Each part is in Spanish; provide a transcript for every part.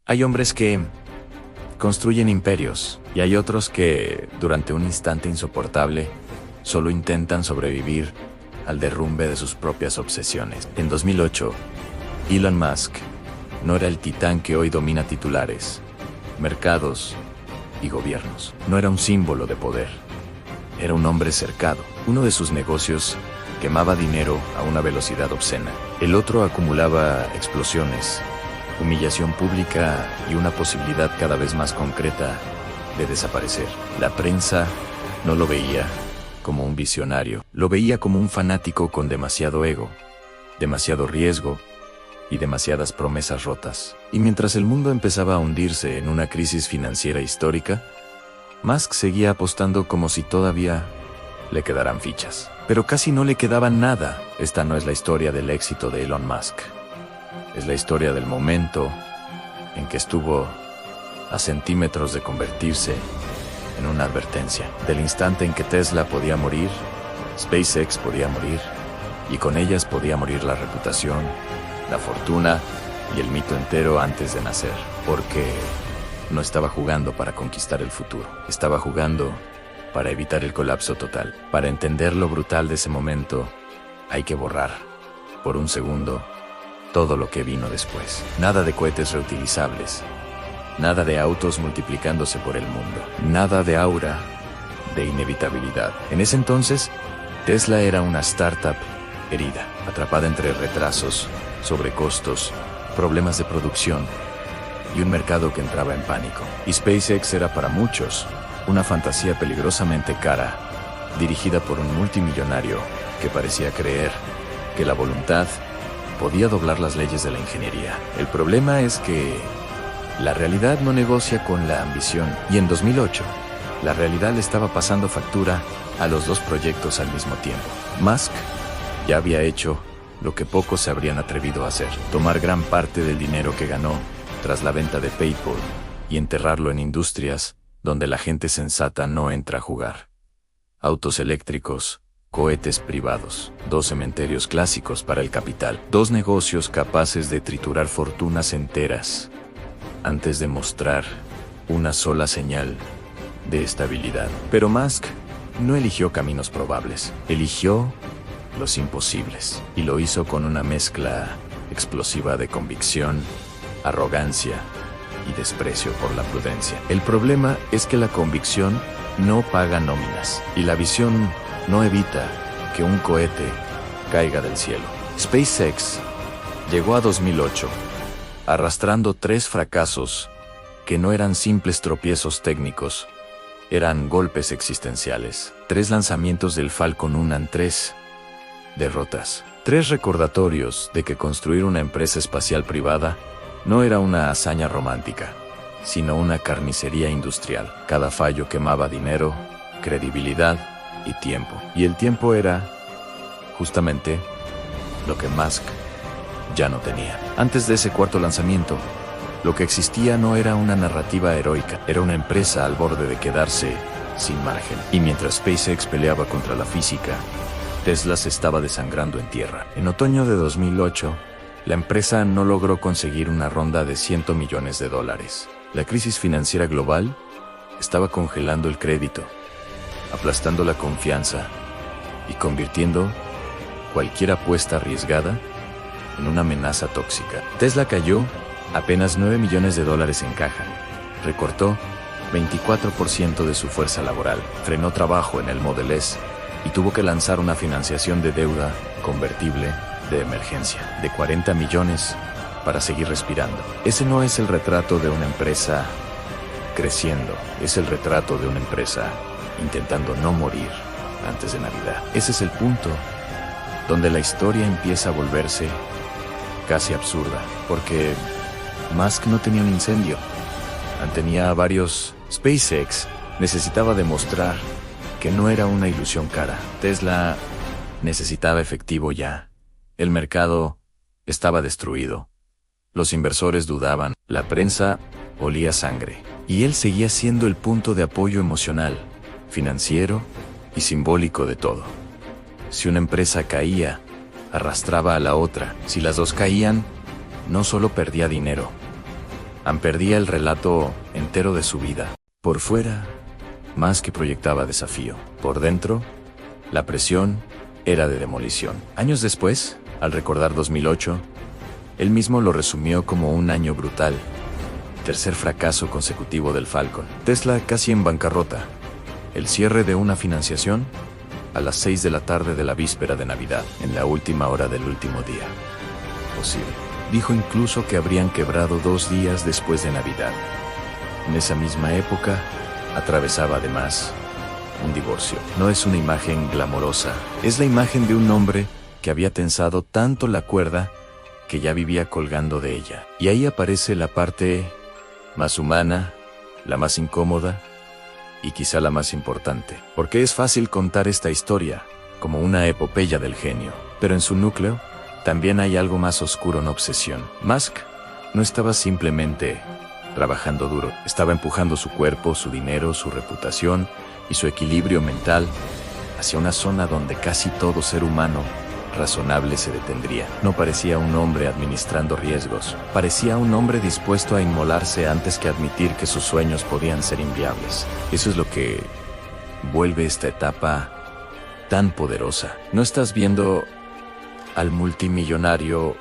Hay hombres que construyen imperios y hay otros que, durante un instante insoportable, solo intentan sobrevivir al derrumbe de sus propias obsesiones. En 2008, Elon Musk no era el titán que hoy domina titulares, mercados y gobiernos. No era un símbolo de poder. Era un hombre cercado. Uno de sus negocios quemaba dinero a una velocidad obscena. El otro acumulaba explosiones, humillación pública y una posibilidad cada vez más concreta de desaparecer. La prensa no lo veía como un visionario, lo veía como un fanático con demasiado ego, demasiado riesgo y demasiadas promesas rotas. Y mientras el mundo empezaba a hundirse en una crisis financiera histórica, Musk seguía apostando como si todavía le quedaran fichas. Pero casi no le quedaba nada. Esta no es la historia del éxito de Elon Musk. Es la historia del momento en que estuvo a centímetros de convertirse en una advertencia. Del instante en que Tesla podía morir, SpaceX podía morir, y con ellas podía morir la reputación, la fortuna y el mito entero antes de nacer. Porque no estaba jugando para conquistar el futuro. Estaba jugando para evitar el colapso total. Para entender lo brutal de ese momento, hay que borrar, por un segundo, todo lo que vino después. Nada de cohetes reutilizables. Nada de autos multiplicándose por el mundo. Nada de aura de inevitabilidad. En ese entonces, Tesla era una startup herida, atrapada entre retrasos, sobrecostos, problemas de producción y un mercado que entraba en pánico. Y SpaceX era para muchos una fantasía peligrosamente cara, dirigida por un multimillonario que parecía creer que la voluntad podía doblar las leyes de la ingeniería. El problema es que la realidad no negocia con la ambición, y en 2008, la realidad le estaba pasando factura a los dos proyectos al mismo tiempo. Musk ya había hecho lo que pocos se habrían atrevido a hacer: tomar gran parte del dinero que ganó tras la venta de PayPal y enterrarlo en industrias donde la gente sensata no entra a jugar. Autos eléctricos, cohetes privados, dos cementerios clásicos para el capital, dos negocios capaces de triturar fortunas enteras antes de mostrar una sola señal de estabilidad. Pero Musk no eligió caminos probables, eligió los imposibles, y lo hizo con una mezcla explosiva de convicción, arrogancia y desprecio por la prudencia. El problema es que la convicción no paga nóminas, y la visión no evita que un cohete caiga del cielo. SpaceX llegó a 2008 arrastrando 3 fracasos que no eran simples tropiezos técnicos, eran golpes existenciales. 3 lanzamientos del Falcon 1 en 3 derrotas. 3 recordatorios de que construir una empresa espacial privada no era una hazaña romántica, sino una carnicería industrial. Cada fallo quemaba dinero, credibilidad y tiempo. Y el tiempo era, justamente, lo que Musk ya no tenía. Antes de ese cuarto lanzamiento, lo que existía no era una narrativa heroica, era una empresa al borde de quedarse sin margen. Y mientras SpaceX peleaba contra la física, Tesla se estaba desangrando en tierra. En otoño de 2008, la empresa no logró conseguir una ronda de $100 millones. La crisis financiera global estaba congelando el crédito, aplastando la confianza y convirtiendo cualquier apuesta arriesgada en una amenaza tóxica. Tesla cayó apenas $9 millones en caja, recortó 24% de su fuerza laboral, frenó trabajo en el Model S y tuvo que lanzar una financiación de deuda convertible de emergencia de 40 millones para seguir respirando. Ese no es el retrato de una empresa creciendo, es el retrato de una empresa intentando no morir antes de Navidad. Ese es el punto donde la historia empieza a volverse casi absurda, porque Musk no tenía un incendio, tenía varios. SpaceX necesitaba demostrar que no era una ilusión cara. Tesla necesitaba efectivo ya. El mercado estaba destruido. Los inversores dudaban, la prensa olía sangre, y él seguía siendo el punto de apoyo emocional, financiero y simbólico de todo. Si una empresa caía, arrastraba a la otra. Si las dos caían, no solo perdía dinero, Perdía el relato entero de su vida. Por fuera, Musk proyectaba desafío. Por dentro, la presión era de demolición. Años después, al recordar 2008, él mismo lo resumió como un año brutal. Tercer fracaso consecutivo del Falcon. Tesla casi en bancarrota. El cierre de una financiación a las 6 de la tarde de la víspera de Navidad, en la última hora del último día posible. Dijo incluso que habrían quebrado 2 días después de Navidad. En esa misma época, atravesaba además un divorcio. No es una imagen glamorosa, es la imagen de un hombre que había tensado tanto la cuerda que ya vivía colgando de ella. Y ahí aparece la parte más humana, la más incómoda y quizá la más importante. Porque es fácil contar esta historia como una epopeya del genio, pero en su núcleo también hay algo más oscuro, una obsesión. Musk no estaba simplemente trabajando duro, estaba empujando su cuerpo, su dinero, su reputación y su equilibrio mental hacia una zona donde casi todo ser humano razonable se detendría. No parecía un hombre administrando riesgos, parecía un hombre dispuesto a inmolarse antes que admitir que sus sueños podían ser inviables. Eso es lo que vuelve esta etapa tan poderosa. No estás viendo al multimillonario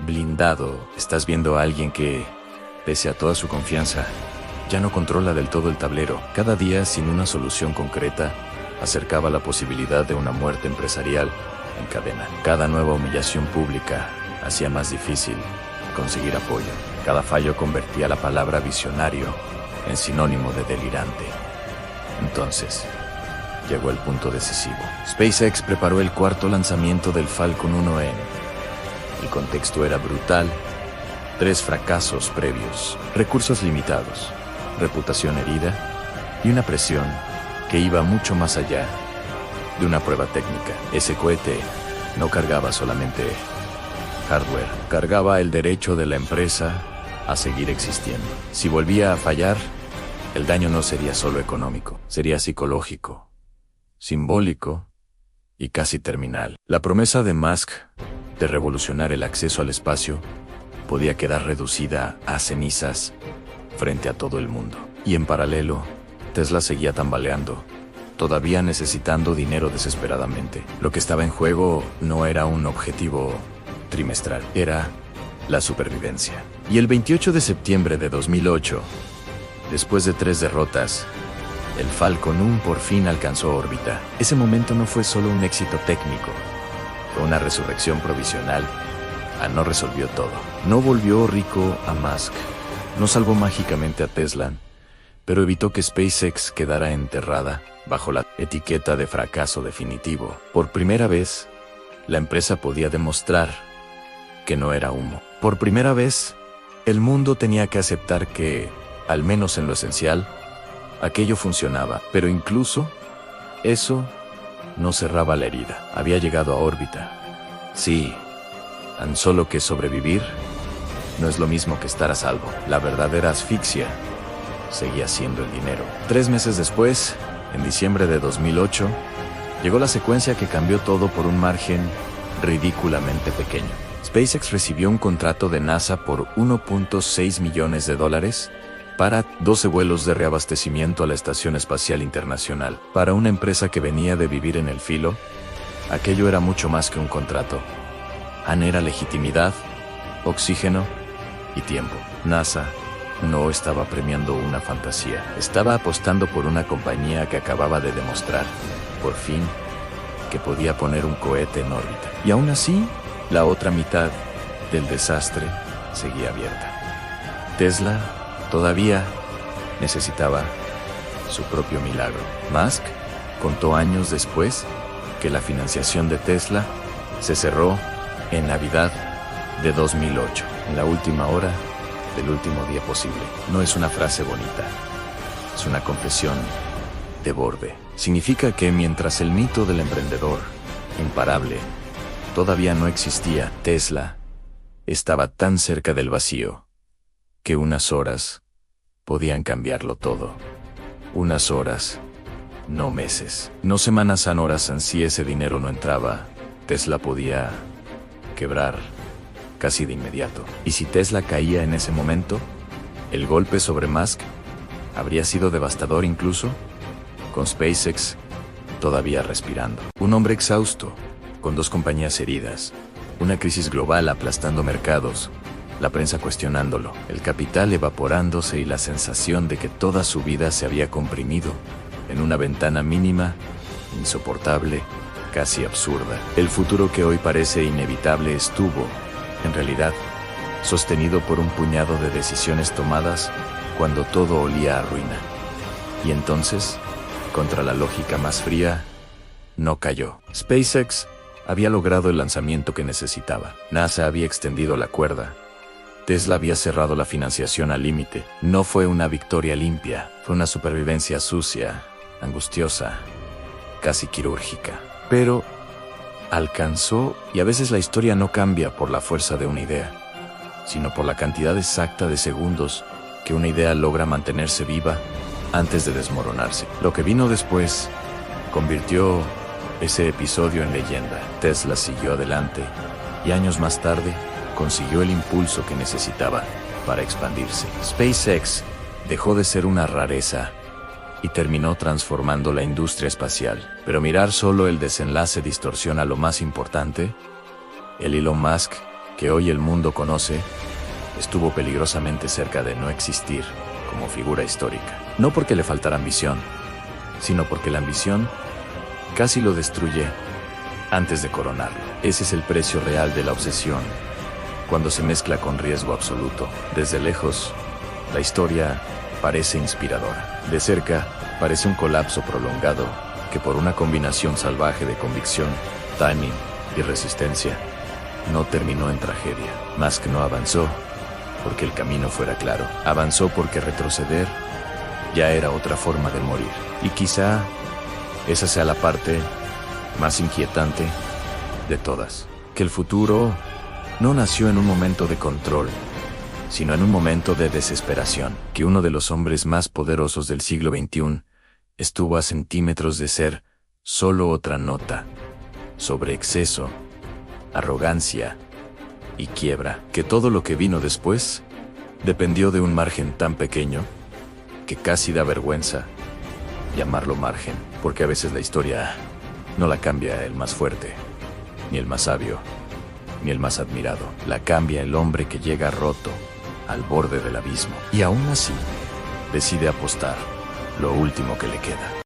blindado, estás viendo a alguien que, pese a toda su confianza, ya no controla del todo el tablero. Cada día, sin una solución concreta, acercaba la posibilidad de una muerte empresarial en cadena. Cada nueva humillación pública hacía más difícil conseguir apoyo. Cada fallo convertía la palabra visionario en sinónimo de delirante. Entonces, llegó el punto decisivo. SpaceX preparó el cuarto lanzamiento del Falcon 1. El contexto era brutal. 3 fracasos previos, recursos limitados, reputación herida y una presión que iba mucho más allá de una prueba técnica. Ese cohete no cargaba solamente hardware, cargaba el derecho de la empresa a seguir existiendo. Si volvía a fallar, el daño no sería solo económico, sería psicológico, simbólico y casi terminal. La promesa de Musk de revolucionar el acceso al espacio podía quedar reducida a cenizas frente a todo el mundo. Y en paralelo, Tesla seguía tambaleando, todavía necesitando dinero desesperadamente. Lo que estaba en juego no era un objetivo trimestral, era la supervivencia. Y el 28 de septiembre de 2008, después de 3 derrotas, el Falcon 1 por fin alcanzó órbita. Ese momento no fue solo un éxito técnico, fue una resurrección provisional. No resolvió todo. No volvió rico a Musk, no salvó mágicamente a Tesla, pero evitó que SpaceX quedara enterrada bajo la etiqueta de fracaso definitivo. Por primera vez, la empresa podía demostrar que no era humo. Por primera vez, el mundo tenía que aceptar que, al menos en lo esencial, aquello funcionaba. Pero incluso eso no cerraba la herida. Había llegado a órbita. Sí, tan solo que sobrevivir no es lo mismo que estar a salvo. La verdadera asfixia seguía siendo el dinero. 3 meses después, en diciembre de 2008, llegó la secuencia que cambió todo por un margen ridículamente pequeño. SpaceX recibió un contrato de NASA por $1.6 millones para 12 vuelos de reabastecimiento a la Estación Espacial Internacional. Para una empresa que venía de vivir en el filo, aquello era mucho más que un contrato. Era legitimidad, oxígeno y tiempo. NASA no estaba premiando una fantasía, estaba apostando por una compañía que acababa de demostrar, por fin, que podía poner un cohete en órbita. Y aún así, la otra mitad del desastre seguía abierta. Tesla todavía necesitaba su propio milagro. Musk contó años después que la financiación de Tesla se cerró en Navidad de 2008, en la última hora del último día posible. No es una frase bonita, es una confesión de borde. Significa que mientras el mito del emprendedor imparable todavía no existía, Tesla estaba tan cerca del vacío que unas horas podían cambiarlo todo. Unas horas, no meses, no semanas, horas. Si ese dinero no entraba, Tesla podía quebrar casi de inmediato. Y si Tesla caía en ese momento, El golpe sobre Musk habría sido devastador incluso con SpaceX todavía respirando. Un hombre exhausto, con 2 compañías heridas, una crisis global aplastando mercados, la prensa cuestionándolo, el capital evaporándose y la sensación de que toda su vida se había comprimido en una ventana mínima, insoportable, casi absurda. El futuro que hoy parece inevitable estuvo, en realidad, sostenido por un puñado de decisiones tomadas cuando todo olía a ruina. Y entonces, contra la lógica más fría, no cayó. SpaceX había logrado el lanzamiento que necesitaba. NASA había extendido la cuerda. Tesla había cerrado la financiación al límite. No fue una victoria limpia, fue una supervivencia sucia, angustiosa, casi quirúrgica. Pero alcanzó, y a veces la historia no cambia por la fuerza de una idea, sino por la cantidad exacta de segundos que una idea logra mantenerse viva antes de desmoronarse. Lo que vino después convirtió ese episodio en leyenda. Tesla siguió adelante y años más tarde consiguió el impulso que necesitaba para expandirse. SpaceX dejó de ser una rareza y terminó transformando la industria espacial. Pero mirar solo el desenlace distorsiona lo más importante. El Elon Musk que hoy el mundo conoce estuvo peligrosamente cerca de no existir como figura histórica. No porque le faltara ambición, sino porque la ambición casi lo destruye antes de coronarlo. Ese es el precio real de la obsesión, cuando se mezcla con riesgo absoluto. Desde lejos, la historia parece inspiradora. De cerca, parece un colapso prolongado que por una combinación salvaje de convicción, timing y resistencia, no terminó en tragedia. Musk no avanzó porque el camino fuera claro. Avanzó porque retroceder ya era otra forma de morir. Y quizá esa sea la parte más inquietante de todas. Que el futuro no nació en un momento de control, sino en un momento de desesperación. Que uno de los hombres más poderosos del siglo XXI estuvo a centímetros de ser solo otra nota sobre exceso, arrogancia y quiebra. Que todo lo que vino después dependió de un margen tan pequeño que casi da vergüenza llamarlo margen, porque a veces la historia no la cambia el más fuerte, ni el más sabio, ni el más admirado. La cambia el hombre que llega roto al borde del abismo y aún así decide apostar lo último que le queda.